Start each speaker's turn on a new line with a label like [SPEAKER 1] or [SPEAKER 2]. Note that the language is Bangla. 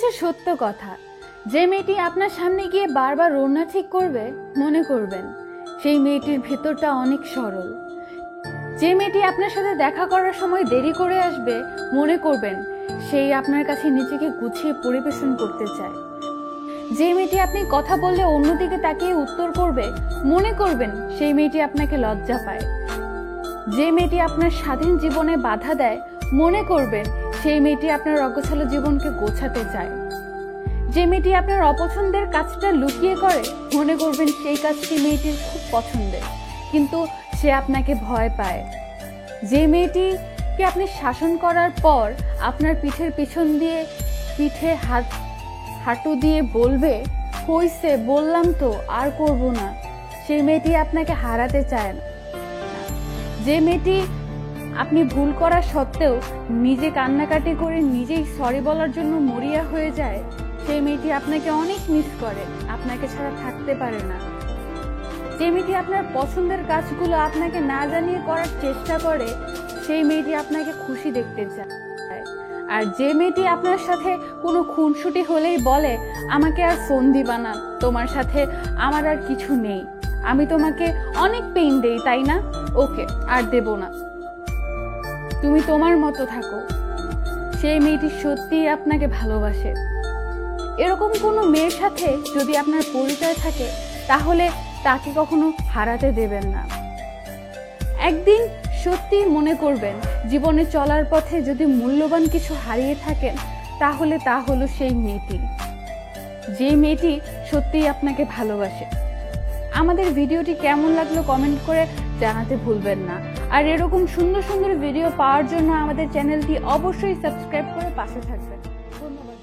[SPEAKER 1] হচ্ছে সত্য কথা। যে মেয়েটি আপনার সামনে গিয়ে বারবার ওড়না ঠিক করবে, মনে করবেন সেই মেয়েটির ভেতরটা অনেক সরল। যে মেয়েটি আপনার সাথে দেখা করার সময় দেরি করে আসবে, মনে করবেন সেই আপনার কাছে নিজেকে গুছিয়ে পরিবেশন করতে চায়। যে মেয়েটি আপনি কথা বললে অন্যদিকে তাকিয়ে উত্তর করবে, মনে করবেন সেই মেয়েটি আপনাকে লজ্জা পায়। যে মেয়েটি আপনার স্বাধীন জীবনে বাধা দেয়, মনে করবেন সেই মেয়েটি আপনার অগোছালো জীবনকে গোছাতে চায়। যে মেয়েটি আপনার অপছন্দের কাজটা লুকিয়ে করে, মনে করবেন সেই কাজটি মেয়েটির খুব পছন্দের, কিন্তু সে আপনাকে ভয় পায়। যে মেয়েটিকে আপনি শাসন করার পর আপনার পিঠের পিছন দিয়ে পিঠে হাঁটু দিয়ে বলবে, হইছে বললাম তো, আর করব না, সেই মেয়েটি আপনাকে হারাতে চায় না। যে মেয়েটি আপনি ভুল করা সত্ত্বেও নিজে কান্নাকাটি করে নিজেই সরি বলার জন্য মরিয়া হয়ে যায়, সেই মেয়েটি আপনাকে অনেক মিস করে, আপনাকে ছাড়া থাকতে পারে না। যে মেয়েটি আপনার পছন্দের কাজগুলো আপনাকে না জানিয়ে করার চেষ্টা করে, সেই মেয়েটি আপনাকে খুশি দেখতে চায়। আর যে মেয়েটি আপনার সাথে কোনো খুনসুটি হলেই বলে, আমাকে আর ফোন দিবা না, তোমার সাথে আমার আর কিছু নেই, আমি তোমাকে অনেক পেইন দেই তাই না, ওকে আর দেব না, তুমি তোমার মতো থাকো, সেই মেয়েটি সত্যিই আপনাকে ভালোবাসে। এরকম কোনো মেয়ের সাথে যদি আপনার পরিচয় থাকে, তাহলে তাকে কখনো হারাতে দেবেন না। একদিন সত্যি মনে করবেন, জীবনে চলার পথে যদি মূল্যবান কিছু হারিয়ে থাকেন, তাহলে তা হলো সেই মেয়েটি, যে মেয়েটি সত্যিই আপনাকে ভালোবাসে। আমাদের ভিডিওটি কেমন লাগলো কমেন্ট করে জানাতে ভুলবেন না। আর এরকম সুন্দর সুন্দর ভিডিও পাওয়ার জন্য আমাদের চ্যানেলটি অবশ্যই সাবস্ক্রাইব করে পাশে থাকবেন। ধন্যবাদ।